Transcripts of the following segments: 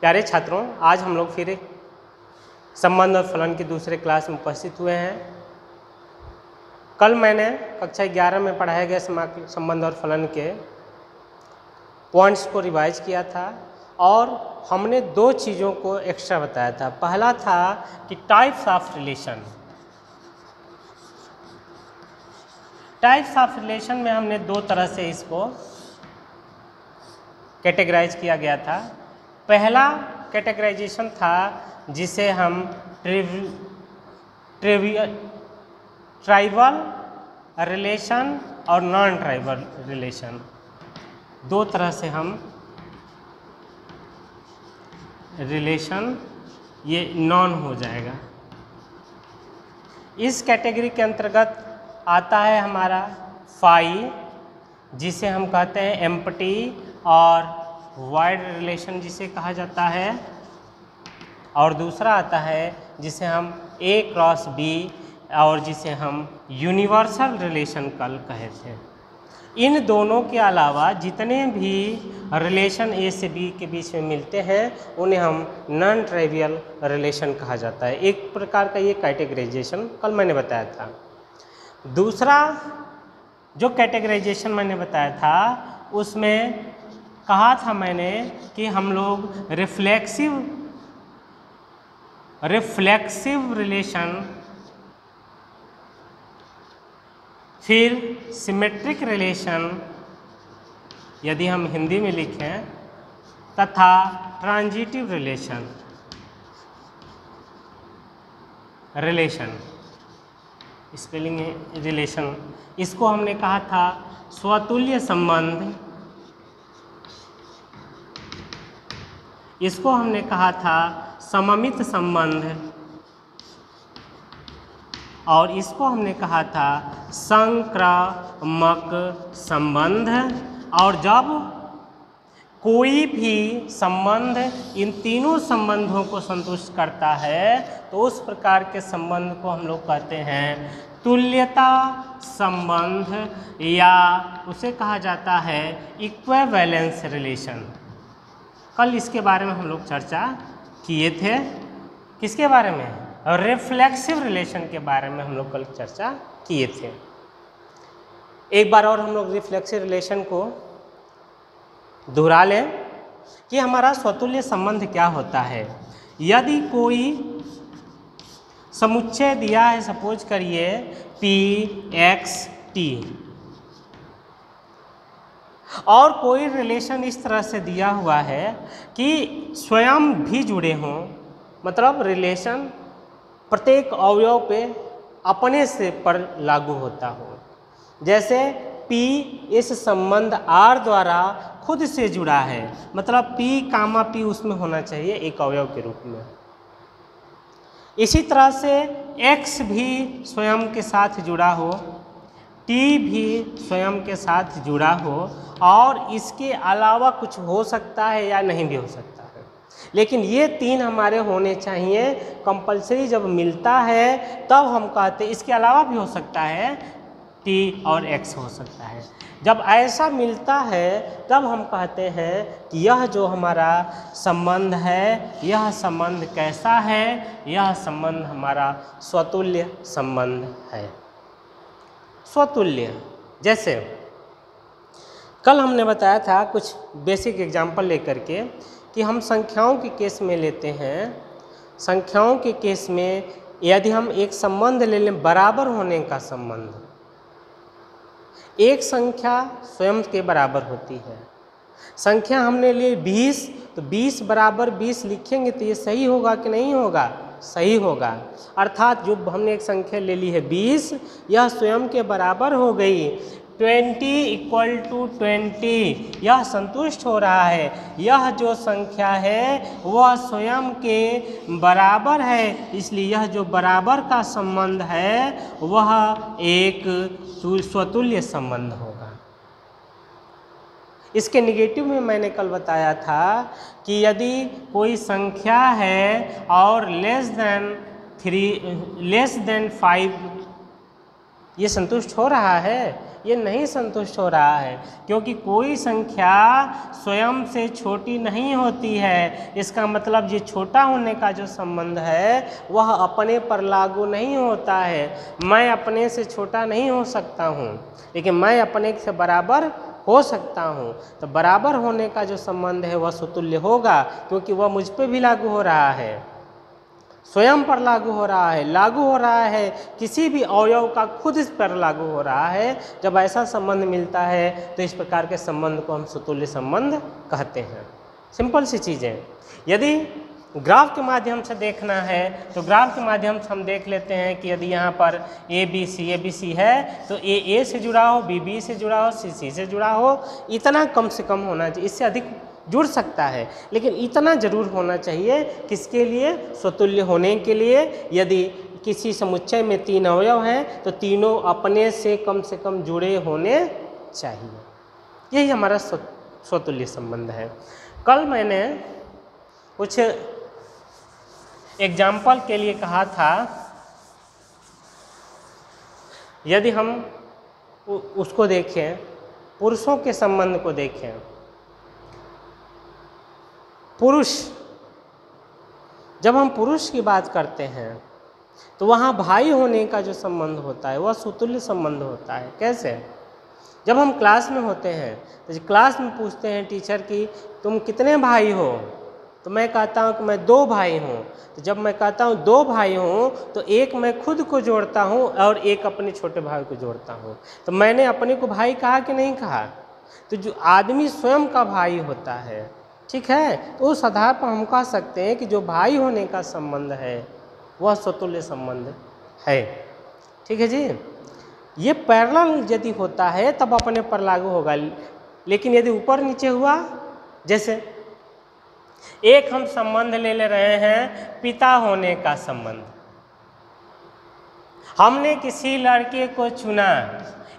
प्यारे छात्रों, आज हम लोग फिर संबंध और फलन की दूसरे क्लास में उपस्थित हुए हैं। कल मैंने कक्षा 11 में पढ़ाए गए संबंध और फलन के पॉइंट्स को रिवाइज किया था और हमने दो चीज़ों को एक्स्ट्रा बताया था। पहला था कि types of relation. Types of relation में हमने दो तरह से इसको कैटेगराइज किया गया था। पहला कैटेगराइजेशन था जिसे हम ट्राइबल रिलेशन और नॉन ट्राइबल रिलेशन, दो तरह से हम रिलेशन ये नॉन हो जाएगा। इस कैटेगरी के अंतर्गत आता है हमारा फाई, जिसे हम कहते हैं एम्प्टी, और वाइड रिलेशन जिसे कहा जाता है, और दूसरा आता है जिसे हम A क्रॉस B और जिसे हम यूनिवर्सल रिलेशन कल कहे थे। इन दोनों के अलावा जितने भी रिलेशन A से B के बीच में मिलते हैं उन्हें हम नॉन ट्राइवियल रिलेशन कहा जाता है। एक प्रकार का ये कैटेगराइजेशन कल मैंने बताया था। दूसरा जो कैटेगराइजेशन मैंने बताया था उसमें कहा था मैंने कि हम लोग रिफ्लेक्सिव रिलेशन, फिर सिमेट्रिक रिलेशन यदि हम हिंदी में लिखें, तथा ट्रांजिटिव रिलेशन स्पेलिंग है रिलेशन, इसको हमने कहा था स्वतुल्य संबंध, इसको हमने कहा था सममित संबंध, और इसको हमने कहा था संक्रामक संबंध। और जब कोई भी संबंध इन तीनों संबंधों को संतुष्ट करता है तो उस प्रकार के संबंध को हम लोग कहते हैं तुल्यता संबंध, या उसे कहा जाता है इक्विवेलेंस रिलेशन। कल इसके बारे में हम लोग चर्चा किए थे। किसके बारे में? रिफ्लेक्सिव रिलेशन के बारे में हम लोग कल चर्चा किए थे। एक बार और हम लोग रिफ्लेक्सिव रिलेशन को दोहरा लें कि हमारा स्वतुल्य संबंध क्या होता है। यदि कोई समुच्चय दिया है, सपोज करिए P(x,t), और कोई रिलेशन इस तरह से दिया हुआ है कि स्वयं भी जुड़े हों, मतलब रिलेशन प्रत्येक अवयव पे अपने से पर लागू होता हो। जैसे P इस संबंध R द्वारा खुद से जुड़ा है, मतलब P, उसमें होना चाहिए एक अवयव के रूप में। इसी तरह से X भी स्वयं के साथ जुड़ा हो, T भी स्वयं के साथ जुड़ा हो, और इसके अलावा कुछ हो सकता है या नहीं भी हो सकता है, लेकिन ये तीन हमारे होने चाहिए कंपलसरी। जब मिलता है तब हम कहते हैं, इसके अलावा भी हो सकता है, T और X हो सकता है। जब ऐसा मिलता है तब हम कहते हैं कि यह जो हमारा संबंध है, यह संबंध कैसा है? यह संबंध हमारा स्वतुल्य संबंध है। स्वतुल्य, जैसे कल हमने बताया था कुछ बेसिक एग्जाम्पल लेकर के कि हम संख्याओं के केस में लेते हैं। संख्याओं के केस में यदि हम एक संबंध ले लें, बराबर होने का संबंध, एक संख्या स्वयं के बराबर होती है। संख्या हमने ली 20, तो 20 बराबर 20 लिखेंगे तो ये सही होगा कि नहीं होगा? सही होगा। अर्थात जो हमने एक संख्या ले ली है 20, यह स्वयं के बराबर हो गई। 20 = 20, यह संतुष्ट हो रहा है। यह जो संख्या है वह स्वयं के बराबर है, इसलिए यह जो बराबर का संबंध है वह एक स्वतुल्य संबंध होगा। इसके निगेटिव में मैंने कल बताया था कि यदि कोई संख्या है और लेस देन 5 ये संतुष्ट हो रहा है? ये नहीं संतुष्ट हो रहा है, क्योंकि कोई संख्या स्वयं से छोटी नहीं होती है। इसका मतलब ये छोटा होने का जो संबंध है वह अपने पर लागू नहीं होता है। मैं अपने से छोटा नहीं हो सकता हूँ, लेकिन मैं अपने से बराबर हो सकता हूँ। तो बराबर होने का जो संबंध है वह स्वतुल्य होगा, क्योंकि वह मुझ पे भी लागू हो रहा है, स्वयं पर लागू हो रहा है, लागू हो रहा है किसी भी अवयव का खुद इस पर लागू हो रहा है। जब ऐसा संबंध मिलता है तो इस प्रकार के संबंध को हम स्वतुल्य संबंध कहते हैं। सिंपल सी चीज़ें। यदि ग्राफ के माध्यम से देखना है तो ग्राफ के माध्यम से हम देख लेते हैं कि यदि यहाँ पर ए बी सी है तो ए से जुड़ा हो, बी से जुड़ा हो, सी से जुड़ा हो। इतना कम से कम होना चाहिए, इससे अधिक जुड़ सकता है, लेकिन इतना जरूर होना चाहिए। किसके लिए? स्वतुल्य होने के लिए। यदि किसी समुच्चय में 3 अवयव हैं तो तीनों अपने से कम जुड़े होने चाहिए। यही हमारा स्वतुल्य संबंध है। कल मैंने कुछ एग्जाम्पल के लिए कहा था, यदि हम उसको देखें, पुरुषों के संबंध को देखें, पुरुष, जब हम पुरुष की बात करते हैं तो वहाँ भाई होने का जो संबंध होता है वह स्वतुल्य संबंध होता है। कैसे? जब हम क्लास में होते हैं तो क्लास में पूछते हैं टीचर कि तुम कितने भाई हो, तो मैं कहता हूँ कि मैं 2 भाई हूँ। तो जब मैं कहता हूँ 2 भाई हूँ तो एक मैं खुद को जोड़ता हूँ और एक अपने छोटे भाई को जोड़ता हूँ। तो मैंने अपने को भाई कहा कि नहीं कहा? तो जो आदमी स्वयं का भाई होता है, ठीक है, तो उस आधार पर हम कह सकते हैं कि जो भाई होने का संबंध है वह स्वतुल्य संबंध है। ठीक है जी। ये पैरेलल यदि होता है तब अपने पर लागू होगा, लेकिन यदि ऊपर नीचे हुआ, जैसे एक हम संबंध ले रहे हैं पिता होने का संबंध, हमने किसी लड़के को चुना,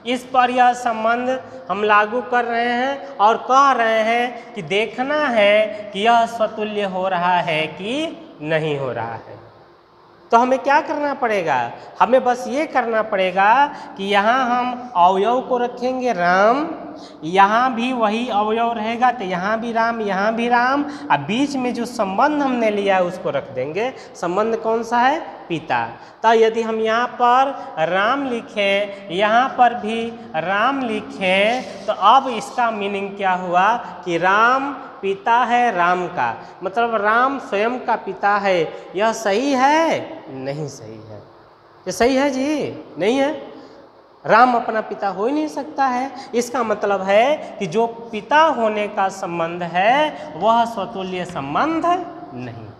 इस पर यह संबंध हम लागू कर रहे हैं और कह रहे हैं कि देखना है कि यह स्वतुल्य हो रहा है कि नहीं हो रहा है। तो हमें क्या करना पड़ेगा? हमें बस ये करना पड़ेगा कि यहाँ हम अवयव को रखेंगे राम, यहाँ भी वही अवयव रहेगा तो यहाँ भी राम, यहाँ भी राम, और बीच में जो संबंध हमने लिया है उसको रख देंगे। संबंध कौन सा है? पिता। तो यदि हम यहाँ पर राम लिखें, यहाँ पर भी राम लिखें, तो अब इसका मीनिंग क्या हुआ कि राम पिता है राम का, मतलब राम स्वयं का पिता है। यह सही है? नहीं सही है। ये सही है जी? नहीं है। राम अपना पिता हो ही नहीं सकता है। इसका मतलब है कि जो पिता होने का संबंध है वह स्वतुल्य संबंध नहीं है।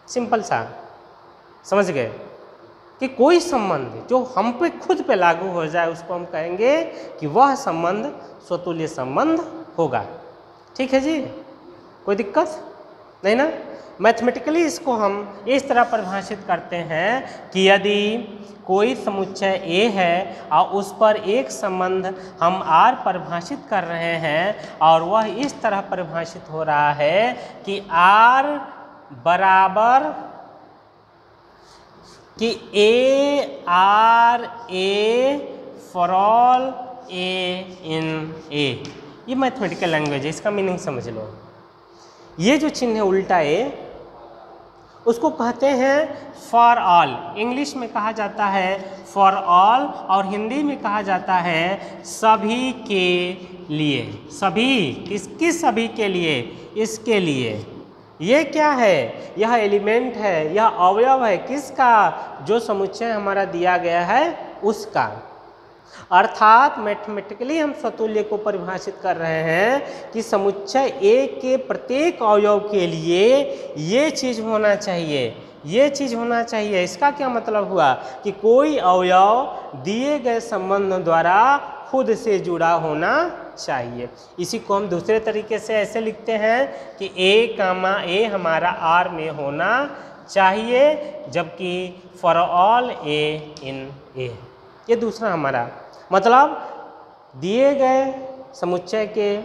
सिंपल सा समझ गए कि कोई संबंध जो हम पे खुद पे लागू हो जाए उसको हम कहेंगे कि वह संबंध स्वतुल्य संबंध होगा। ठीक है जी, कोई दिक्कत नहीं ना। मैथमेटिकली इसको हम इस तरह परिभाषित करते हैं कि यदि कोई समुच्चय A है और उस पर एक संबंध हम R परिभाषित कर रहे हैं और वह इस तरह परिभाषित हो रहा है कि R बराबर कि A R A for all A in A। ये मैथमेटिकल लैंग्वेज है, इसका मीनिंग समझ लो। ये जो चिन्ह है उल्टा ए, उसको कहते हैं फॉर ऑल। इंग्लिश में कहा जाता है फॉर ऑल और हिंदी में कहा जाता है सभी के लिए। सभी, किसकी सभी के लिए? इसके लिए। ये क्या है? यह एलिमेंट है, यह अवयव है। किसका? जो समुच्चय हमारा दिया गया है उसका। अर्थात मैथमेटिकली हम स्वतुल्य को परिभाषित कर रहे हैं कि समुच्चय A के प्रत्येक अवयव के लिए ये चीज़ होना चाहिए, ये चीज़ होना चाहिए। इसका क्या मतलब हुआ कि कोई अवयव दिए गए संबंध द्वारा खुद से जुड़ा होना चाहिए। इसी को हम दूसरे तरीके से ऐसे लिखते हैं कि A, हमारा R में होना चाहिए, जबकि for all A in A। ये दूसरा हमारा मतलब दिए गए समुच्चय के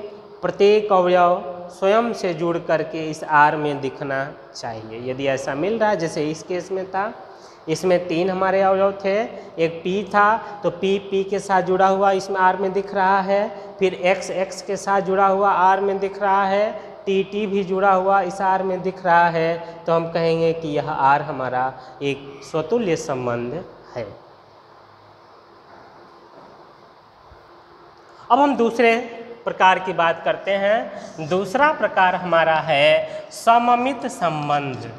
प्रत्येक अवयव स्वयं से जुड़ करके इस R में दिखना चाहिए। यदि ऐसा मिल रहा है, जैसे इस केस में था इसमें 3 हमारे अवयव थे, एक P था तो P के साथ जुड़ा हुआ इसमें R में दिख रहा है, फिर X के साथ जुड़ा हुआ R में दिख रहा है, T भी जुड़ा हुआ इस R में दिख रहा है, तो हम कहेंगे कि यह R हमारा एक स्वतुल्य संबंध है। अब हम दूसरे प्रकार की बात करते हैं। दूसरा प्रकार हमारा है सममित संबंध।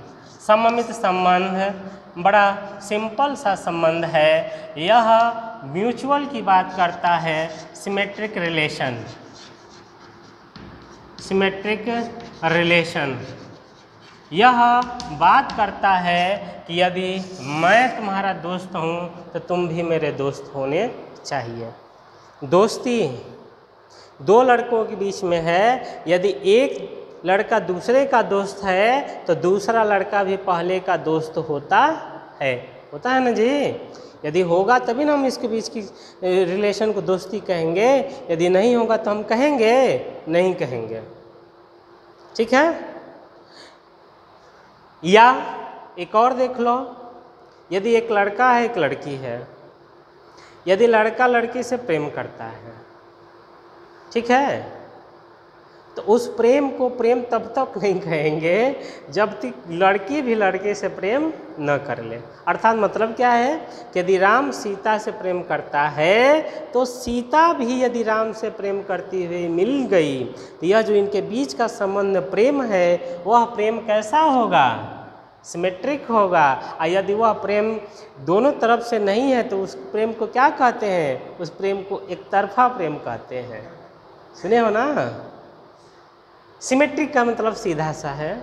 सममित संबंध बड़ा सिंपल सा संबंध है। यह म्यूचुअल की बात करता है, सिमेट्रिक रिलेशन। सिमेट्रिक रिलेशन यह बात करता है कि यदि मैं तुम्हारा दोस्त हूँ तो तुम भी मेरे दोस्त होने चाहिए। दोस्ती 2 लड़कों के बीच में है। यदि एक लड़का दूसरे का दोस्त है तो दूसरा लड़का भी पहले का दोस्त होता है ना जी। यदि होगा तभी ना हम इसके बीच की रिलेशन को दोस्ती कहेंगे, यदि नहीं होगा तो हम कहेंगे नहीं कहेंगे। ठीक है। या एक और देख लो, यदि एक लड़का है एक लड़की है, यदि लड़का लड़की से प्रेम करता है, ठीक है, तो उस प्रेम को प्रेम तब तक नहीं कहेंगे जब तक लड़की भी लड़के से प्रेम न कर ले। अर्थात मतलब क्या है कि यदि राम सीता से प्रेम करता है तो सीता भी यदि राम से प्रेम करती हुई मिल गई तो यह जो इनके बीच का संबंध प्रेम है वह प्रेम कैसा होगा? सिमेट्रिक होगा। और यदि वह प्रेम दोनों तरफ से नहीं है तो उस प्रेम को क्या कहते हैं? उस प्रेम को एक तरफा प्रेम कहते हैं। सुने हो ना? सिमेट्रिक का मतलब सीधा सा है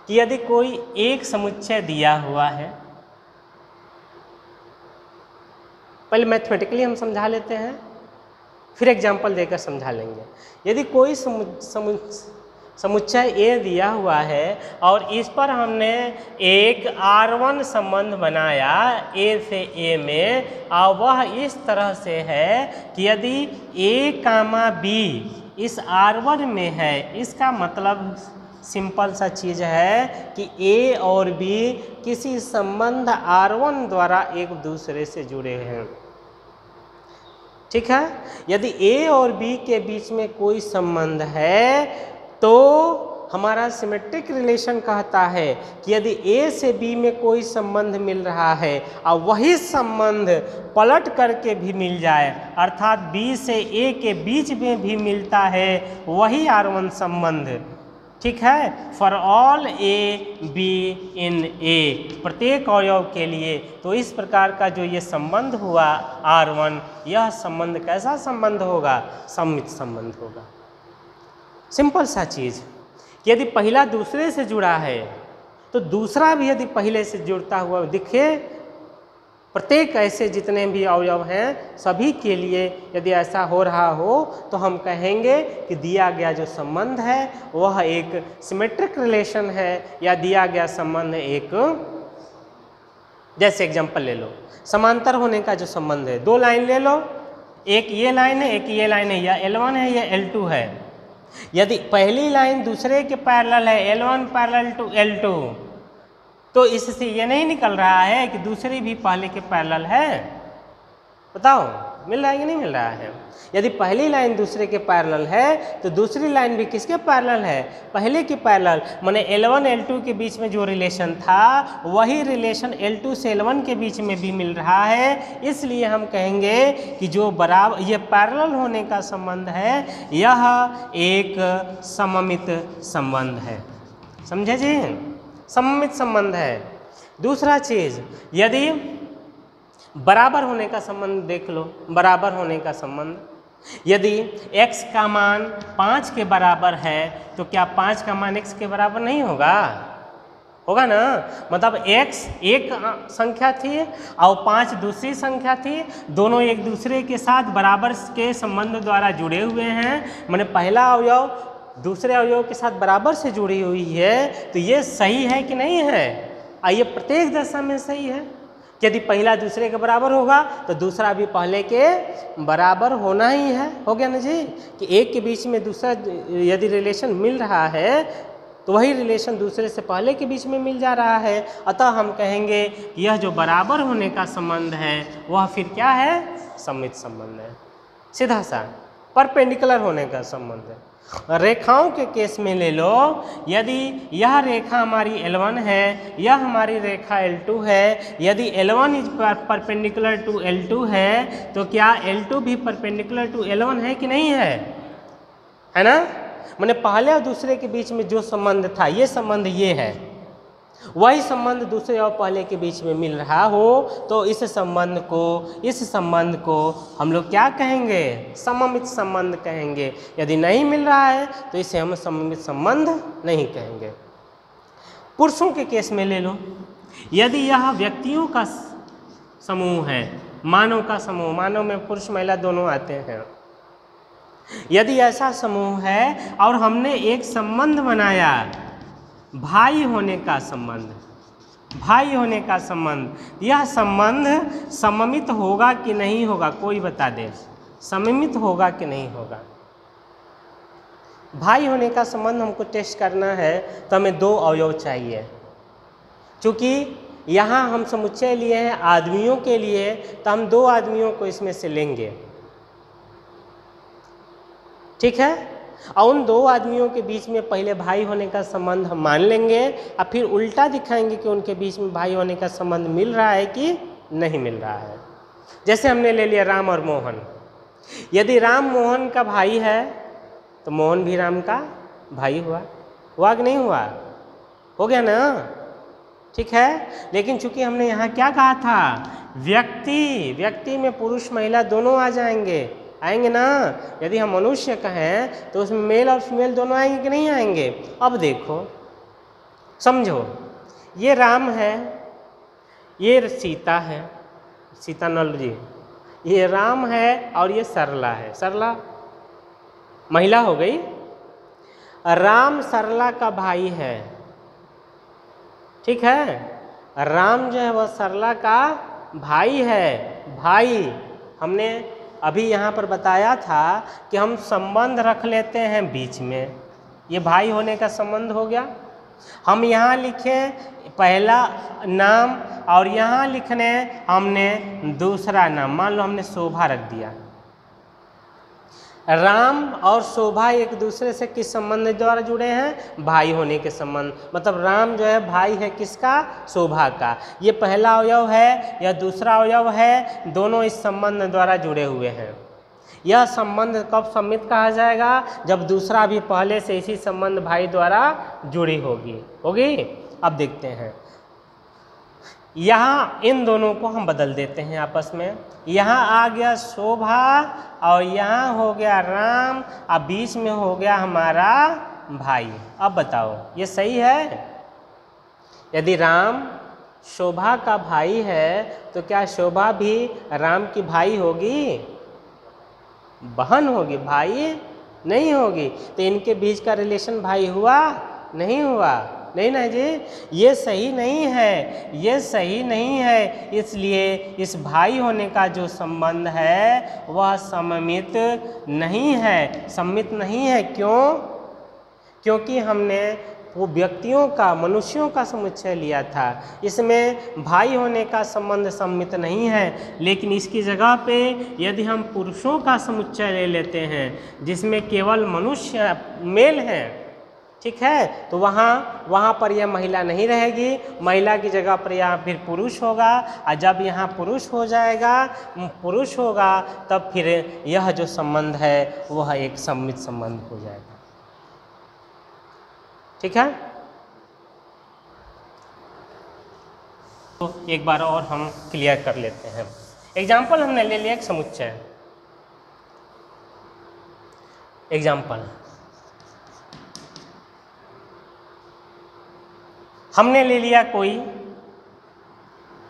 कि यदि कोई एक समुच्चय दिया हुआ है, पहले मैथमेटिकली हम समझा लेते हैं फिर एग्जाम्पल देकर समझा लेंगे। यदि कोई समुच्चय A दिया हुआ है और इस पर हमने एक R1 संबंध बनाया A से A में, और वह इस तरह से है कि यदि A, B इस R1 में है, इसका मतलब सिंपल सा चीज़ है कि A और B किसी संबंध R1 द्वारा एक दूसरे से जुड़े हैं। ठीक है। यदि A और B के बीच में कोई संबंध है तो हमारा सिमेट्रिक रिलेशन कहता है कि यदि A से B में कोई संबंध मिल रहा है और वही संबंध पलट करके भी मिल जाए, अर्थात B से A के बीच में भी मिलता है वही R1 संबंध, ठीक है, for all A B in A, प्रत्येक अवयव के लिए, तो इस प्रकार का जो ये संबंध हुआ R1, यह संबंध कैसा संबंध होगा? सममित संबंध होगा। सिंपल सा चीज़ कि यदि पहला दूसरे से जुड़ा है तो दूसरा भी यदि पहले से जुड़ता हुआ दिखे, प्रत्येक ऐसे जितने भी अवयव हैं सभी के लिए यदि ऐसा हो रहा हो तो हम कहेंगे कि दिया गया जो संबंध है वह एक सिमेट्रिक रिलेशन है, या दिया गया संबंध एक, जैसे एग्जांपल ले लो, समांतर होने का जो संबंध है, 2 लाइन ले लो, एक ये लाइन है एक ये लाइन है, या L1 है या L2 है। यदि पहली लाइन दूसरे के पैरेलल है, L1 पैरेलल टू L2, तो इससे ये नहीं निकल रहा है कि दूसरी भी पहले के पैरेलल है। बताओ मिल रहा है कि नहीं मिल रहा है? यदि पहली लाइन दूसरे के पैरेलल है तो दूसरी लाइन भी किसके पैरेलल है? पहले के पैरेलल। माने L1 L2 के बीच में जो रिलेशन था वही रिलेशन L2 से L1 के बीच में भी मिल रहा है। इसलिए हम कहेंगे कि जो बराबर ये पैरेलल होने का संबंध है यह एक सममित संबंध है। समझे जी? सममित संबंध है। दूसरा चीज, यदि बराबर होने का संबंध देख लो, बराबर होने का संबंध, यदि x का मान 5 के बराबर है तो क्या 5 का मान x के बराबर नहीं होगा? होगा ना। मतलब x एक संख्या थी और 5 दूसरी संख्या थी, दोनों एक दूसरे के साथ बराबर के संबंध द्वारा जुड़े हुए हैं। माने पहला अवयव दूसरे अवयव के साथ बराबर से जुड़ी हुई है, तो ये सही है कि नहीं है? आइए, प्रत्येक दशा में सही है। यदि पहला दूसरे के बराबर होगा तो दूसरा भी पहले के बराबर होना ही है। हो गया ना जी? कि एक के बीच में दूसरा यदि रिलेशन मिल रहा है तो वही रिलेशन दूसरे से पहले के बीच में मिल जा रहा है। अतः हम कहेंगे कि यह जो बराबर होने का संबंध है वह फिर क्या है, सममित संबंध है, सीधा सा परपेंडिकुलर होने का संबंध है। रेखाओं के केस में ले लो, यदि यह रेखा हमारी L1 है, यह हमारी रेखा L2 है, यदि L1 is perpendicular to L2 है तो क्या L2 भी परपेंडिकुलर टू L1 है कि नहीं है ना। मैंने पहले और दूसरे के बीच में जो संबंध था, ये संबंध ये है, वही संबंध दूसरे और पहले के बीच में मिल रहा हो तो इस संबंध को हम लोग क्या कहेंगे, सममित संबंध कहेंगे। यदि नहीं मिल रहा है तो इसे हम सममित संबंध नहीं कहेंगे। पुरुषों के केस में ले लो, यदि यह व्यक्तियों का समूह है, मानव का समूह, मानव में पुरुष महिला दोनों आते हैं, यदि ऐसा समूह है और हमने एक संबंध बनाया, भाई होने का संबंध, भाई होने का संबंध, यह संबंध सममित होगा कि नहीं होगा, कोई बता दे, सममित होगा कि नहीं होगा। भाई होने का संबंध हमको टेस्ट करना है तो हमें दो अवयव चाहिए। चूँकि यहाँ हम समुच्चय लिए हैं आदमियों के लिए तो हम दो आदमियों को इसमें से लेंगे, ठीक है। और उन दो आदमियों के बीच में पहले भाई होने का संबंध हम मान लेंगे और फिर उल्टा दिखाएंगे कि उनके बीच में भाई होने का संबंध मिल रहा है कि नहीं मिल रहा है। जैसे हमने ले लिया राम और मोहन, यदि राम मोहन का भाई है तो मोहन भी राम का भाई हुआ कि नहीं हुआ, हो गया ना, ठीक है। लेकिन चूंकि हमने यहाँ क्या कहा था, व्यक्ति में पुरुष महिला दोनों आ आएंगे ना। यदि हम मनुष्य कहें तो उसमें मेल और फीमेल दोनों आएंगे कि नहीं आएंगे। अब देखो समझो, ये राम है, ये सीता है, सीता नल जी, ये राम है और ये सरला है, सरला महिला हो गई। राम सरला का भाई है, ठीक है, राम जो है वह सरला का भाई है। भाई हमने अभी यहाँ पर बताया था कि हम संबंध रख लेते हैं बीच में, ये भाई होने का संबंध हो गया। हम यहाँ लिखें पहला नाम और यहाँ लिखने हमने दूसरा नाम, मान लो हमने शोभा रख दिया। राम और शोभा एक दूसरे से किस संबंध द्वारा जुड़े हैं, भाई होने के संबंध, मतलब राम जो है भाई है किसका, शोभा का। ये पहला अवयव है, यह दूसरा अवयव है, दोनों इस संबंध द्वारा जुड़े हुए हैं। यह संबंध कब सम्मित कहा जाएगा, जब दूसरा भी पहले से इसी संबंध भाई द्वारा जुड़ी होगी। अब देखते हैं, यहाँ इन दोनों को हम बदल देते हैं आपस में। यहाँ आ गया शोभा और यहाँ हो गया राम, अब बीच में हो गया हमारा भाई। अब बताओ ये सही है। यदि राम शोभा का भाई है तो क्या शोभा भी राम की भाई होगी, बहन होगी, भाई नहीं होगी। तो इनके बीच का रिलेशन भाई हुआ नहीं हुआ, नहीं ना जी, ये सही नहीं है, ये सही नहीं है। इसलिए इस भाई होने का जो संबंध है वह सममित नहीं है, सम्मित नहीं है। क्यों? क्योंकि हमने वो व्यक्तियों का, मनुष्यों का समुच्चय लिया था, इसमें भाई होने का संबंध सम्मित नहीं है। लेकिन इसकी जगह पे यदि हम पुरुषों का समुच्चय ले लेते हैं जिसमें केवल मनुष्य मेल हैं, ठीक है, तो वहाँ पर यह महिला नहीं रहेगी, महिला की जगह पर यहाँ फिर पुरुष होगा। और जब यहाँ पुरुष होगा तब फिर यह जो संबंध है वह एक सम्मित संबंध हो जाएगा, ठीक है। तो एक बार और हम क्लियर कर लेते हैं। एग्जाम्पल हमने ले लिया एक समुच्चय, एग्जाम्पल हमने ले लिया कोई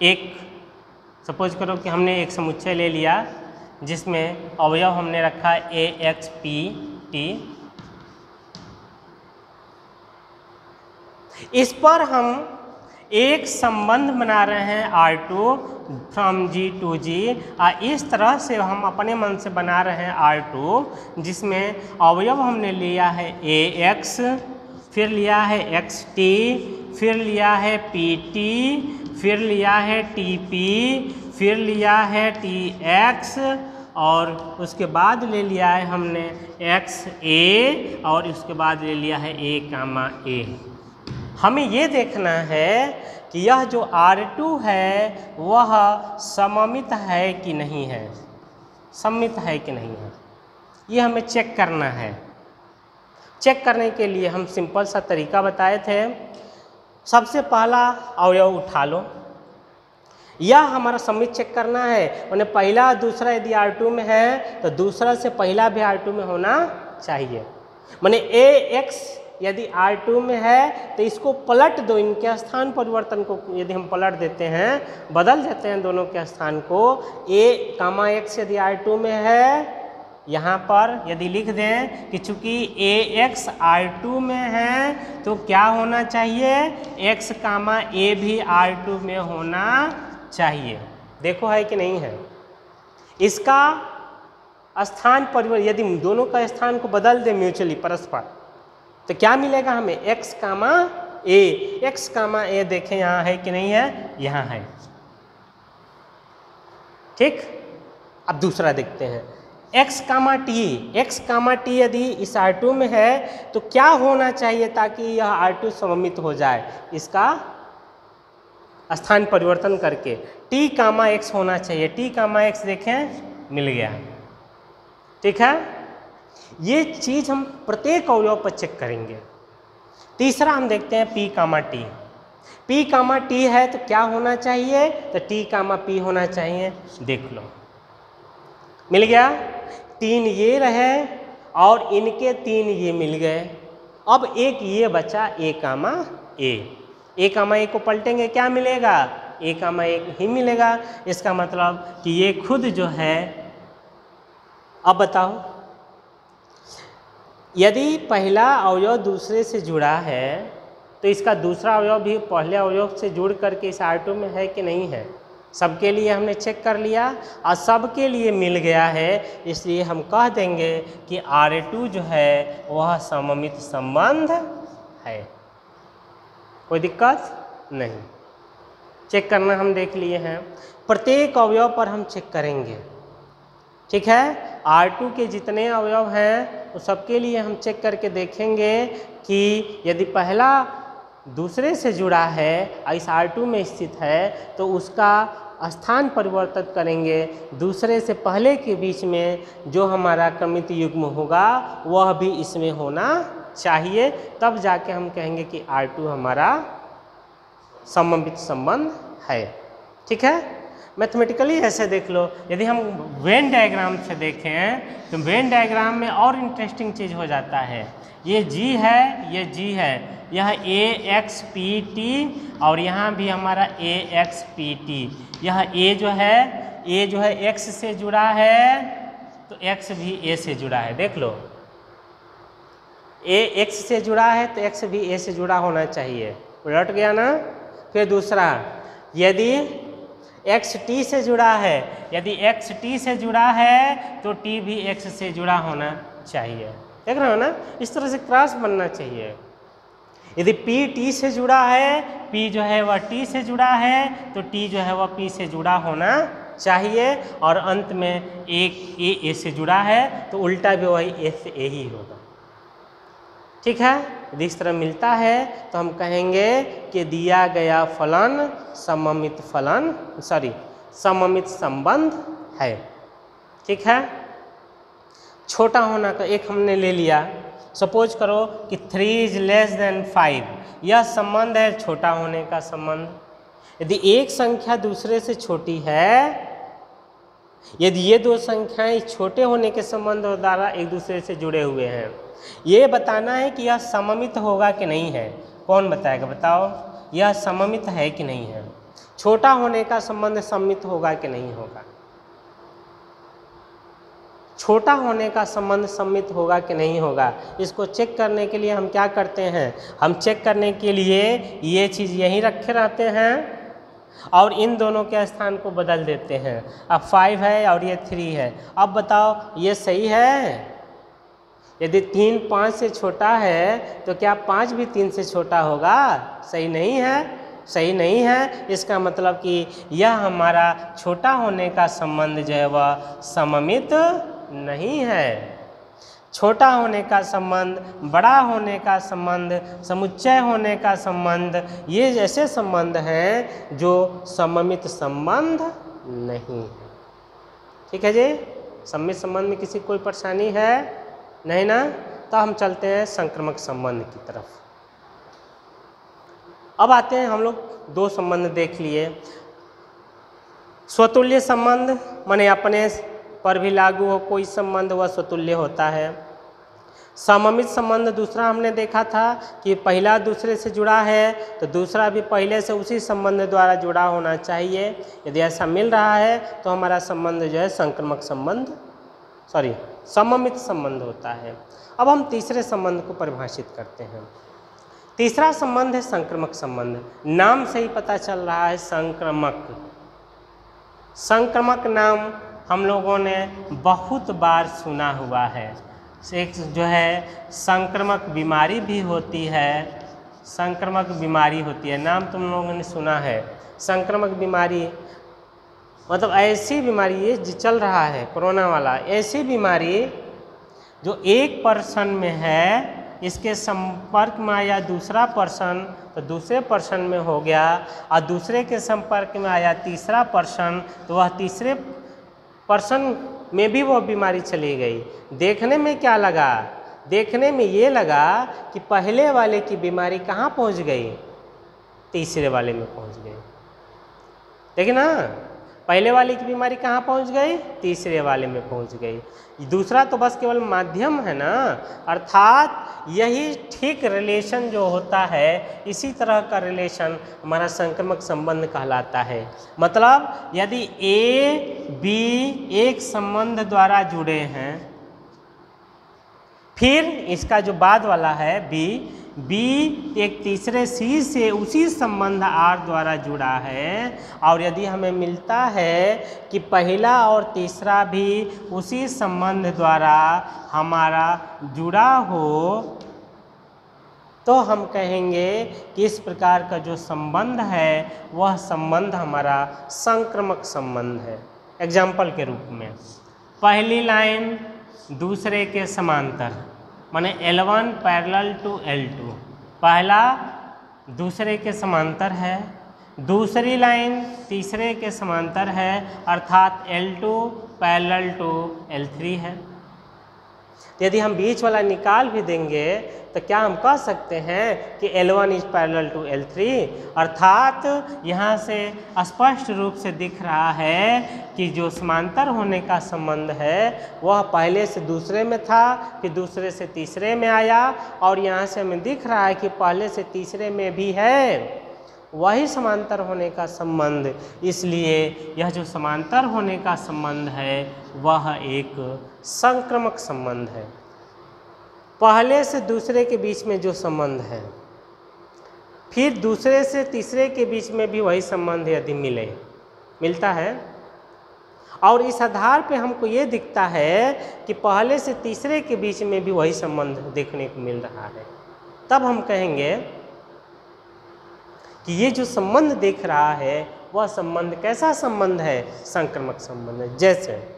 एक, सपोज करो कि हमने एक समुच्चय ले लिया जिसमें अवयव हमने रखा AXPT। इस पर हम एक संबंध बना रहे हैं R2 from G to G। इस तरह से हम अपने मन से बना रहे हैं R2 जिसमें अवयव हमने लिया है AX, फिर लिया है XT, फिर लिया है PT, फिर लिया है TP, फिर लिया है TX और उसके बाद ले लिया है हमने XA और उसके बाद ले लिया है A, हमें ये देखना है कि यह जो R2 है वह सममित है कि नहीं है, सममित है कि नहीं है, ये हमें चेक करना है। चेक करने के लिए हम सिंपल सा तरीका बताए थे। सबसे पहला अवयव उठा लो, यह हमारा सममित चेक करना है। उन्हें पहला दूसरा यदि R2 में है तो दूसरा से पहला भी R2 में होना चाहिए। माने AX यदि R2 में है तो इसको पलट दो, इनके स्थान परिवर्तन को यदि हम पलट देते हैं, बदल देते हैं दोनों के स्थान को, A, X यदि R2 में है, यहाँ पर यदि लिख दें कि चूंकि AX R2 में है तो क्या होना चाहिए, X, A भी R2 में होना चाहिए। देखो है कि नहीं है। इसका स्थान परिवर्तन यदि दोनों का स्थान को बदल दें म्यूचुअली परस्पर तो क्या मिलेगा हमें, X, A। X, A देखें यहाँ है कि नहीं है, यहाँ है। ठीक, अब दूसरा देखते हैं X, T यदि इस R2 में है तो क्या होना चाहिए ताकि यह R2 सममित हो जाए, इसका स्थान परिवर्तन करके T, X होना चाहिए। T, X देखें मिल गया। ठीक है, ये चीज़ हम प्रत्येक अवयव पर चेक करेंगे। तीसरा हम देखते हैं P, T है तो क्या होना चाहिए, तो T, P होना चाहिए। देख लो मिल गया। 3 ये रहे और इनके 3 ये मिल गए। अब एक ये बचा A, A को पलटेंगे क्या मिलेगा, A, ही मिलेगा। इसका मतलब कि ये खुद जो है, अब बताओ यदि पहला अवयव दूसरे से जुड़ा है तो इसका दूसरा अवयव भी पहले अवयव से जुड़ करके इस R2 में है कि नहीं है। सबके लिए हमने चेक कर लिया और सबके लिए मिल गया है, इसलिए हम कह देंगे कि R2 जो है वह सममित संबंध है। कोई दिक्कत नहीं, चेक करना हम देख लिए हैं। प्रत्येक अवयव पर हम चेक करेंगे। ठीक है, R2 के जितने अवयव हैं तो सबके लिए हम चेक करके देखेंगे कि यदि पहला दूसरे से जुड़ा है और इस R2 में स्थित है तो उसका स्थान परिवर्तित करेंगे। दूसरे से पहले के बीच में जो हमारा क्रमित युग्म होगा वह भी इसमें होना चाहिए, तब जाके हम कहेंगे कि R2 हमारा सममित संबंध है। ठीक है, मैथमेटिकली ऐसे देख लो। यदि हम वेन डायग्राम से देखें तो वेन डायग्राम में और इंटरेस्टिंग चीज़ हो जाता है। ये G है, ये G है, यह AXPT और यहाँ भी हमारा AXPT। यह A जो है X से जुड़ा है तो X भी A से जुड़ा है। देख लो, A X से जुड़ा है तो X भी A से जुड़ा होना चाहिए। उलट गया ना। फिर दूसरा, यदि X T से जुड़ा है, यदि X T से जुड़ा है तो T भी X से जुड़ा होना चाहिए। देख रहे हो ना, इस तरह से क्रॉस बनना चाहिए। यदि P T से जुड़ा है, P जो है वह T से जुड़ा है तो T जो है वह P से जुड़ा होना चाहिए। और अंत में एक A से जुड़ा है तो उल्टा भी वही A से A ही होगा। ठीक है, यदि इस तरह मिलता है तो हम कहेंगे कि दिया गया फलन सममित संबंध है। ठीक है, छोटा होना का एक हमने ले लिया। सपोज करो कि 3 < 5, यह संबंध है छोटा होने का संबंध। यदि एक संख्या दूसरे से छोटी है, यदि ये दो संख्याएं छोटे होने के संबंध द्वारा एक दूसरे से जुड़े हुए हैं, ये बताना है कि यह सममित होगा कि नहीं है। कौन बताएगा, बताओ, यह सममित है कि नहीं है। छोटा होने का संबंध सममित होगा कि नहीं होगा। छोटा होने का संबंध सममित होगा कि नहीं होगा, इसको चेक करने के लिए हम क्या करते हैं, हम चेक करने के लिए ये चीज़ यहीं रखे रहते हैं और इन दोनों के स्थान को बदल देते हैं। अब 5 है और ये 3 है। अब बताओ ये सही है, यदि 3 5 से छोटा है तो क्या 5 भी 3 से छोटा होगा? सही नहीं है, सही नहीं है। इसका मतलब कि यह हमारा छोटा होने का संबंध जो है वह सममित नहीं है। छोटा होने का संबंध, बड़ा होने का संबंध, समुच्चय होने का संबंध, ये ऐसे संबंध हैं जो सममित संबंध नहीं है। ठीक है जी, सममित संबंध में किसी कोई परेशानी है नहीं ना? तो हम चलते हैं संक्रमक संबंध की तरफ। अब आते हैं हम लोग, 2 संबंध देख लिए। स्वतुल्य संबंध माने अपने पर भी लागू हो कोई संबंध वह स्वतुल्य होता है। सममित संबंध दूसरा हमने देखा था कि पहला दूसरे से जुड़ा है तो दूसरा भी पहले से उसी संबंध द्वारा जुड़ा होना चाहिए। यदि ऐसा मिल रहा है तो हमारा संबंध जो है संक्रमक संबंध, सममित संबंध होता है। अब हम तीसरे संबंध को परिभाषित करते हैं। तीसरा संबंध है संक्रमक संबंध। नाम से ही पता चल रहा है संक्रमक। संक्रमक नाम हम लोगों ने बहुत बार सुना हुआ है। एक जो है संक्रमक बीमारी भी होती है, संक्रमक बीमारी होती है, नाम तुम लोगों ने सुना है। संक्रमक बीमारी मतलब ऐसी बीमारी ये जो चल रहा है कोरोना वाला, ऐसी बीमारी जो एक पर्सन में है, इसके संपर्क में आया दूसरा पर्सन तो दूसरे पर्सन में हो गया, और दूसरे के संपर्क में आया तीसरा पर्सन तो वह तीसरे पर्सन में भी वो बीमारी चली गई। देखने में क्या लगा? देखने में ये लगा कि पहले वाले की बीमारी कहाँ पहुँच गई? तीसरे वाले में पहुँच गई। देखिए ना, पहले वाले की बीमारी कहाँ पहुँच गई? तीसरे वाले में पहुँच गई। दूसरा तो बस केवल माध्यम है ना, अर्थात यही ठीक रिलेशन जो होता है, इसी तरह का रिलेशन हमारा संक्रमक संबंध कहलाता है। मतलब यदि ए बी एक संबंध द्वारा जुड़े हैं, फिर इसका जो बाद वाला है बी एक तीसरे सी से उसी संबंध आर द्वारा जुड़ा है, और यदि हमें मिलता है कि पहला और तीसरा भी उसी संबंध द्वारा हमारा जुड़ा हो, तो हम कहेंगे कि इस प्रकार का जो संबंध है वह संबंध हमारा संक्रमक संबंध है। एग्जाम्पल के रूप में, पहली लाइन दूसरे के समांतर, माने L1 पैरेलल टू L2, पहला दूसरे के समांतर है, दूसरी लाइन तीसरे के समांतर है, अर्थात L2 पैरेलल टू L3 है। यदि हम बीच वाला निकाल भी देंगे तो क्या हम कह सकते हैं कि L1 is parallel to L3, अर्थात यहाँ से स्पष्ट रूप से दिख रहा है कि जो समांतर होने का संबंध है वह पहले से दूसरे में था, फिर दूसरे से तीसरे में आया, और यहाँ से हमें दिख रहा है कि पहले से तीसरे में भी है वही समांतर होने का संबंध। इसलिए यह जो समांतर होने का संबंध है वह एक संक्रमक संबंध है। पहले से दूसरे के बीच में जो संबंध है, फिर दूसरे से तीसरे के बीच में भी वही संबंध यदि मिलता है, और इस आधार पे हमको ये दिखता है कि पहले से तीसरे के बीच में भी वही संबंध देखने को मिल रहा है, तब हम कहेंगे कि ये जो संबंध दिख रहा है वह संबंध कैसा संबंध है? संक्रमक संबंध है। जैसे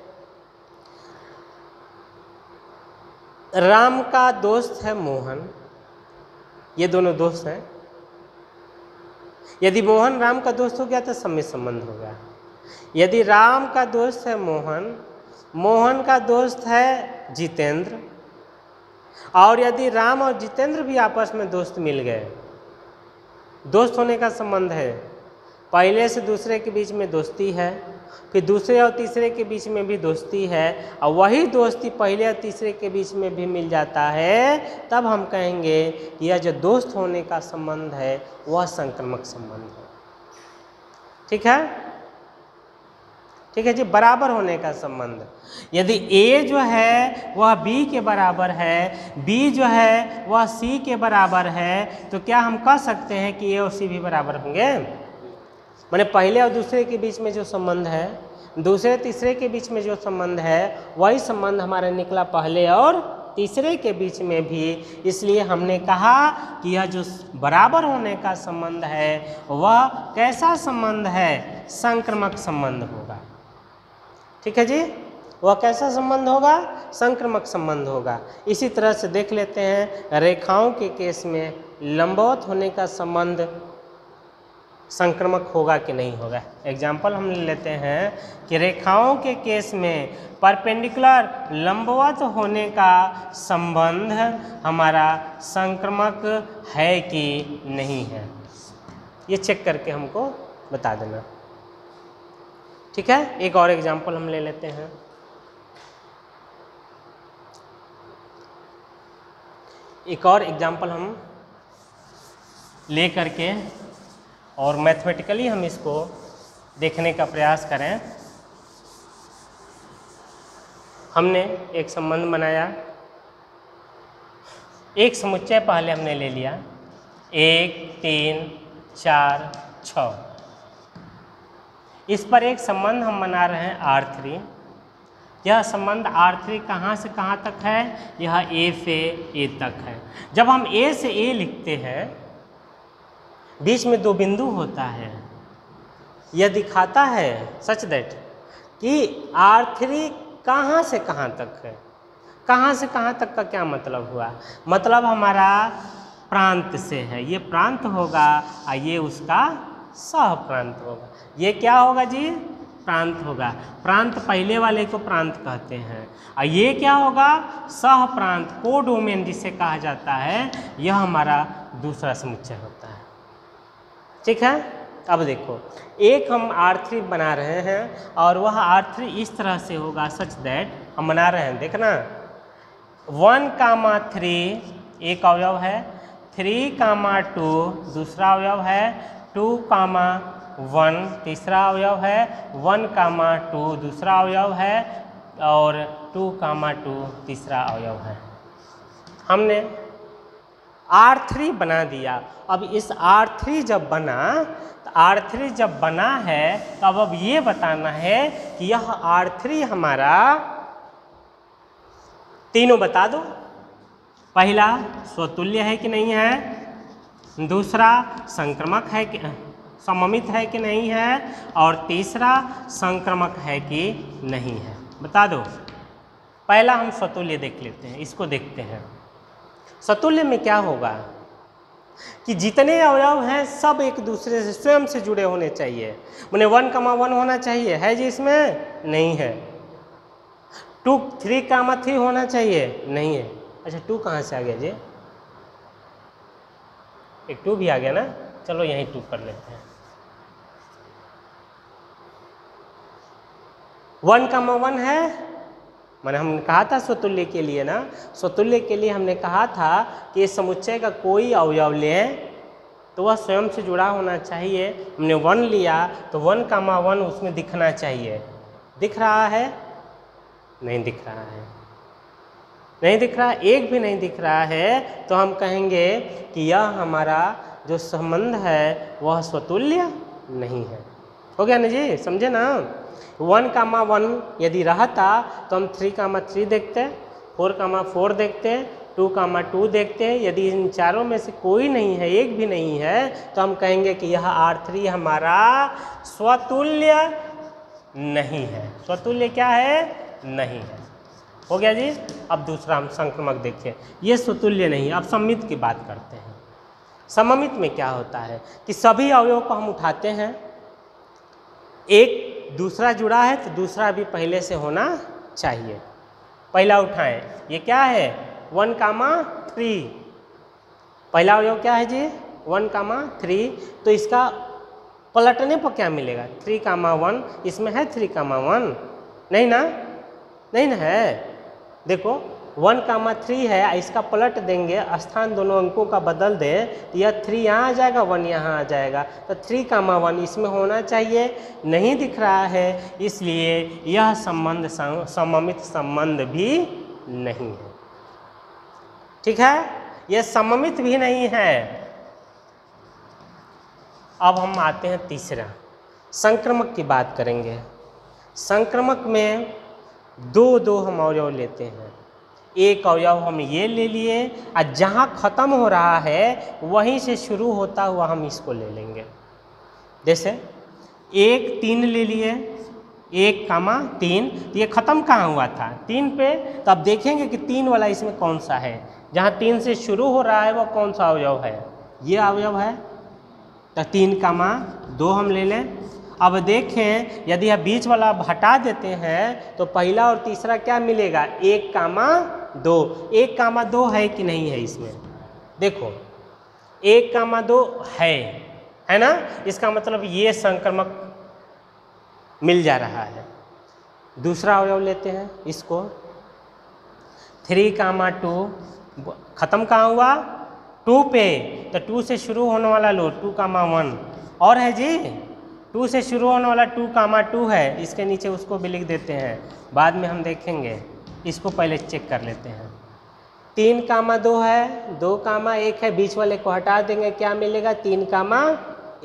राम का दोस्त है मोहन, ये दोनों दोस्त हैं। यदि मोहन राम का दोस्त हो गया तो सम्मित संबंध हो गया। यदि राम का दोस्त है मोहन, मोहन का दोस्त है जितेंद्र, और यदि राम और जितेंद्र भी आपस में दोस्त मिल गए, दोस्त होने का संबंध है, पहले से दूसरे के बीच में दोस्ती है, फिर दूसरे और तीसरे के बीच में भी दोस्ती है, और वही दोस्ती पहले और तीसरे के बीच में भी मिल जाता है, तब हम कहेंगे कि यह जो दोस्त होने का संबंध है वह संक्रमक संबंध है। ठीक है, ठीक है जी। बराबर होने का संबंध, यदि A जो है वह B के बराबर है, B जो है वह C के बराबर है, तो क्या हम कह सकते हैं कि A और C भी बराबर होंगे? माने पहले और दूसरे के बीच में जो संबंध है, दूसरे तीसरे के बीच में जो संबंध है, वही संबंध हमारा निकला पहले और तीसरे के बीच में भी, इसलिए हमने कहा कि यह जो बराबर होने का संबंध है वह कैसा संबंध है, संक्रामक संबंध होगा। ठीक है जी, वह कैसा संबंध होगा, संक्रामक संबंध होगा। इसी तरह से देख लेते हैं रेखाओं के केस में लंबवत होने का संबंध संक्रामक होगा कि नहीं होगा। एग्जाम्पल हम लेते हैं कि रेखाओं के केस में परपेंडिकुलर लंबवत होने का संबंध हमारा संक्रामक है कि नहीं है, ये चेक करके हमको बता देना। ठीक है, एक और एग्जाम्पल हम ले लेते हैं। एक और एग्जाम्पल हम ले करके और मैथमेटिकली हम इसको देखने का प्रयास करें। हमने एक संबंध बनाया, एक समुच्चय पहले हमने ले लिया 1 3 4 6। इस पर एक संबंध हम बना रहे हैं R3। यह संबंध R3 कहाँ से कहाँ तक है, यह A से A तक है। जब हम A से A लिखते हैं, बीच में दो बिंदु होता है, यह दिखाता है सच दैट कि R3 कहाँ से कहाँ तक है। कहाँ से कहाँ तक का क्या मतलब हुआ, मतलब हमारा प्रांत से है, ये प्रांत होगा और ये उसका सह प्रांत होगा। ये क्या होगा जी, प्रांत होगा। प्रांत पहले वाले को प्रांत कहते हैं और ये क्या होगा, सह प्रांत, कोडोमेन जिसे कहा जाता है, यह हमारा दूसरा समुच्चय होता है। ठीक है, अब देखो एक हम R3 बना रहे हैं और वह R3 इस तरह से होगा सच दैट, हम बना रहे हैं, देखना 1,3 एक अवयव है, 3,2 दूसरा अवयव है, 2,1 तीसरा अवयव है, 1,2 दूसरा अवयव है और 2,2 तीसरा अवयव है। हमने R3 बना दिया। अब इस R3 जब बना, तो R3 जब बना है तो अब ये बताना है कि यह R3 हमारा, तीनों बता दो, पहला स्वतुल्य है कि नहीं है, दूसरा संक्रामक है कि सममित है कि नहीं है, और तीसरा संक्रामक है कि नहीं है, बता दो। पहला हम स्वतुल्य देख लेते हैं, इसको देखते हैं। स्वतुल्य में क्या होगा कि जितने अवयव हैं सब एक दूसरे से स्वयं से जुड़े होने चाहिए। मैंने 1,1 होना चाहिए, है जी इसमें, नहीं है। 3,3 होना चाहिए, नहीं है। अच्छा 2 कहाँ से आ गया जी, एक 2 भी आ गया ना, चलो यहीं 2 कर लेते हैं। 1,1 है, मैंने हमने कहा था स्वतुल्य के लिए ना, स्वतुल्य के लिए हमने कहा था कि इस समुच्चय का कोई अवयव लें तो वह स्वयं से जुड़ा होना चाहिए। हमने 1 लिया तो 1,1 उसमें दिखना चाहिए। दिख रहा है, नहीं दिख रहा है, नहीं दिख रहा, एक भी नहीं दिख रहा है, तो हम कहेंगे कि यह हमारा जो संबंध है वह स्वतुल्य नहीं है। हो गया ना जी, समझे ना। 1,1 यदि रहता तो हम 3,3 देखते, 4,4 देखते, 2,2 देखते। यदि इन चारों में से कोई नहीं है, एक भी नहीं है, तो हम कहेंगे कि यह R3 हमारा स्वतुल्य नहीं है। स्वतुल्य क्या है, नहीं है। हो गया जी। अब दूसरा हम संक्रामक देखिए, ये स्वतुल्य नहीं। अब सममित की बात करते हैं। सममित में क्या होता है कि सभी अवयवों को हम उठाते हैं, एक दूसरा जुड़ा है तो दूसरा भी पहले से होना चाहिए। पहला उठाएं, ये क्या है 1,3, पहला अवयव क्या है जी 1,3, तो इसका पलटने पर क्या मिलेगा 3,1, इसमें है 3,1, नहीं ना, नहीं ना है। देखो 1,3 है, इसका पलट देंगे, स्थान दोनों अंकों का बदल दें तो यह 3 यहाँ आ जाएगा, 1 यहाँ आ जाएगा, तो 3,1 इसमें होना चाहिए, नहीं दिख रहा है, इसलिए यह संबंध सममित संबंध भी नहीं है। ठीक है, यह सममित भी नहीं है। अब हम आते हैं तीसरा, संक्रामक की बात करेंगे। संक्रामक में दो हम अवयव लेते हैं, एक अवयव हम ये ले लिए और जहाँ ख़त्म हो रहा है वहीं से शुरू होता हुआ हम इसको ले लेंगे। जैसे 1 3 ले लिए, 1 कामा 3, तो ये ख़त्म कहाँ हुआ था 3 पे, तो अब देखेंगे कि 3 वाला इसमें कौन सा है, जहाँ 3 से शुरू हो रहा है वो कौन सा अवयव है, ये अवयव है। तो 3 कामा 2 हम ले लें। अब देखें यदि आप बीच वाला हटा देते हैं तो पहला और तीसरा क्या मिलेगा, 1 कामा 2। 1 कामा 2 है कि नहीं है इसमें, देखो 1 कामा 2 है ना, इसका मतलब ये संक्रमक मिल जा रहा है। दूसरा अवयव लेते हैं इसको, 3 कामा 2, ख़त्म कहाँ हुआ 2 पे, तो 2 से शुरू होने वाला लो 2 कामा 1 और है जी, 2 से शुरू होने वाला 2 कामा 2 है, इसके नीचे उसको भी लिख देते हैं, बाद में हम देखेंगे, इसको पहले चेक कर लेते हैं। 3 कामा 2 है, 2 कामा 1 है, बीच वाले को हटा देंगे, क्या मिलेगा 3 कामा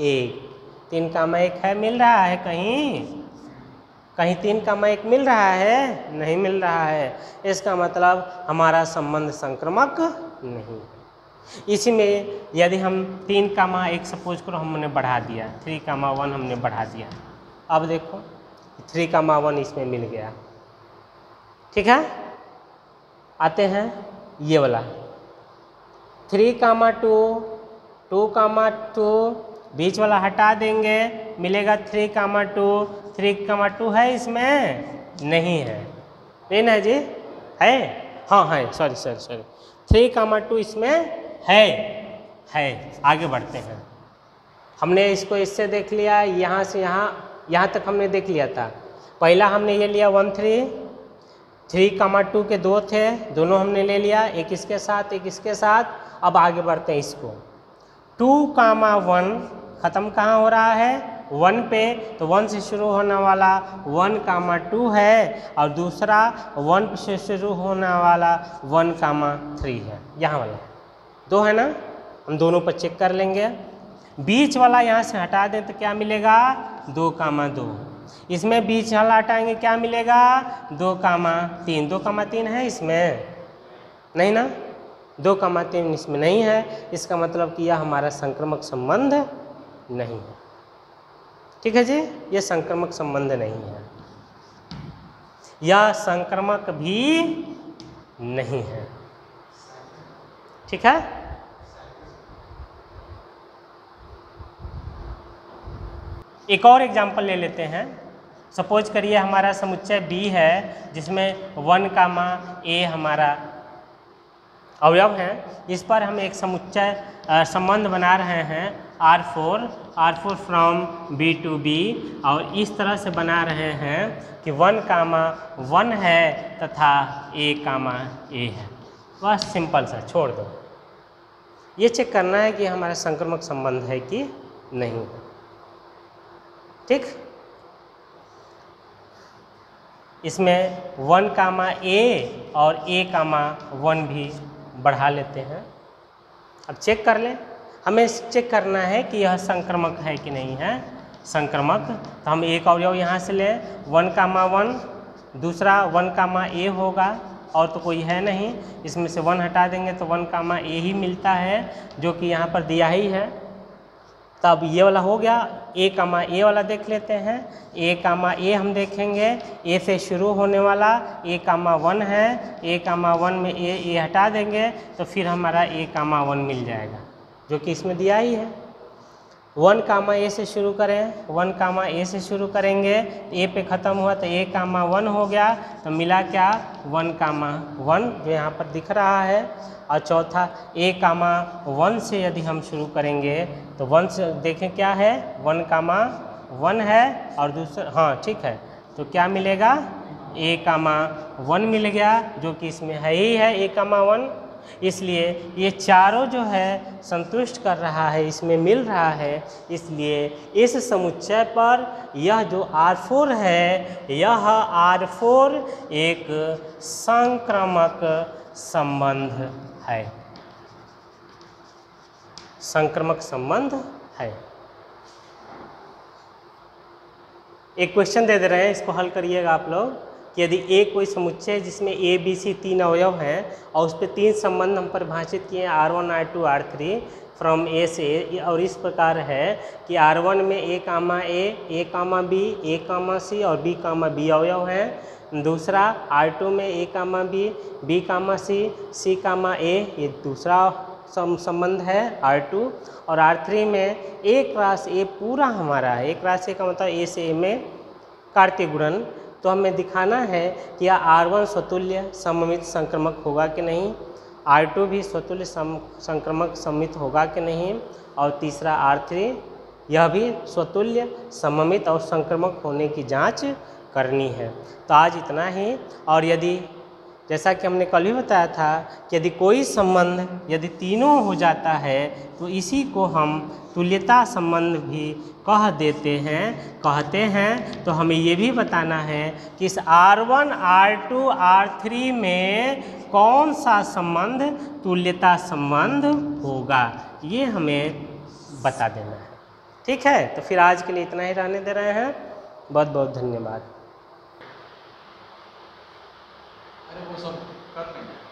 1। 3 कामा 1 है, मिल रहा है कहीं 3 कामा 1 मिल रहा है, नहीं मिल रहा है, इसका मतलब हमारा संबंध संक्रमक नहीं। इसी में यदि हम 3 कामा 1 सपोज करो हमने बढ़ा दिया, 3 कामा 1 हमने बढ़ा दिया, अब देखो 3 कामा 1 इसमें मिल गया, ठीक है। आते हैं ये वाला 3 कामा 2, 2 कामा 2, बीच वाला हटा देंगे, मिलेगा 3 कामा 2। 3 कामा 2 है इसमें, नहीं है, नहीं ना जी, है, हाँ है, सॉरी 3 कामा 2 इसमें है। आगे बढ़ते हैं, हमने इसको इससे देख लिया, यहाँ से यहाँ तक हमने देख लिया था। पहला हमने ये लिया 1 3 कामा 2 के 2 थे, दोनों हमने ले लिया, एक इसके साथ एक इसके साथ। अब आगे बढ़ते हैं इसको 2 कामा 1 ख़त्म कहाँ हो रहा है 1 पे, तो 1 से शुरू होने वाला 1 कामा 2 है और दूसरा 1 से शुरू होने वाला 1 कामा 3 है, यहाँ वाला 2 है ना, हम दोनों पर चेक कर लेंगे। बीच वाला यहाँ से हटा दें तो क्या मिलेगा 2 कामा 2, इसमें बीच वाला हटाएंगे क्या मिलेगा 2 कामा 3। 2 कामा 3 है इसमें, नहीं ना, 2 कामा 3 इसमें नहीं है, इसका मतलब कि यह हमारा संक्रमक संबंध नहीं है, ठीक है जी, ये संक्रमक संबंध नहीं है, यह संक्रमक भी नहीं है, ठीक है। एक और एग्जाम्पल ले लेते हैं। सपोज करिए हमारा समुच्चय B है जिसमें 1 कामा A हमारा अवयव है, इस पर हम एक समुच्चय संबंध बना रहे हैं R4 from B to B, और इस तरह से बना रहे हैं कि 1 कामा 1 है तथा A कामा A है। बस सिंपल सा छोड़ दो, ये चेक करना है कि हमारा संक्रमक संबंध है कि नहीं, ठीक। इसमें 1 कामा A और A कामा 1 भी बढ़ा लेते हैं। अब चेक कर लें, हमें चेक करना है कि यह संक्रमक है कि नहीं है संक्रमक। तो हम एक अवयव यहाँ से लें 1 कामा 1, दूसरा 1 कामा A होगा और तो कोई है नहीं, इसमें से 1 हटा देंगे तो 1 कामा A ही मिलता है जो कि यहाँ पर दिया ही है। तब ये वाला हो गया, A कामा A वाला देख लेते हैं। A कामा A हम देखेंगे, A से शुरू होने वाला A कामा 1 है, A कामा 1 में A हटा देंगे तो फिर हमारा A कामा 1 मिल जाएगा जो कि इसमें दिया ही है। 1 कामा A से शुरू करें, 1 कामा A से शुरू करेंगे, A पे ख़त्म हुआ तो A कामा 1 हो गया, तो मिला क्या 1 कामा 1 जो यहाँ पर दिख रहा है। और चौथा A कामा 1 से यदि हम शुरू करेंगे तो 1 से देखें क्या है 1 कामा 1 है और दूसरा, हाँ ठीक है, तो क्या मिलेगा A कामा 1 मिल गया जो कि इसमें है ही है A कामा 1। इसलिए ये चारों जो है संतुष्ट कर रहा है, इसमें मिल रहा है, इसलिए इस समुच्चय पर यह जो R4 है, यह R4 एक संक्रामक संबंध है, संक्रामक संबंध है। एक क्वेश्चन दे रहे हैं, इसको हल करिएगा आप लोग। कि यदि ए कोई समुच्चय है जिसमें ए बी सी 3 अवयव हैं और उस पर 3 संबंध हम परिभाषित किए हैं R1 R2 R3 फ्रॉम ए से, और इस प्रकार है कि R1 में A comma B, A comma C और B कामा B अवयव हैं। दूसरा R2 में A comma B comma C comma A, ये दूसरा संबंध है R2, और R3 में A क्रॉस A पूरा हमारा है। A क्रॉस A का मतलब A से A में कार्तीय गुणन। तो हमें दिखाना है कि यह R1 स्वतुल्य सममित संक्रमक होगा कि नहीं, R2 भी स्वतुल्य संक्रमक सममित होगा कि नहीं, और तीसरा R3 यह भी स्वतुल्य सममित और संक्रमक होने की जांच करनी है। तो आज इतना ही। और यदि जैसा कि हमने कल ही बताया था कि यदि कोई संबंध यदि तीनों हो जाता है तो इसी को हम तुल्यता संबंध भी कहते हैं। तो हमें ये भी बताना है कि इस R1 R2 R3 में कौन सा संबंध तुल्यता संबंध होगा, ये हमें बता देना है। ठीक है, तो फिर आज के लिए इतना ही रहने दे रहे हैं। बहुत बहुत धन्यवाद। अरे वो सब कर लेंगे।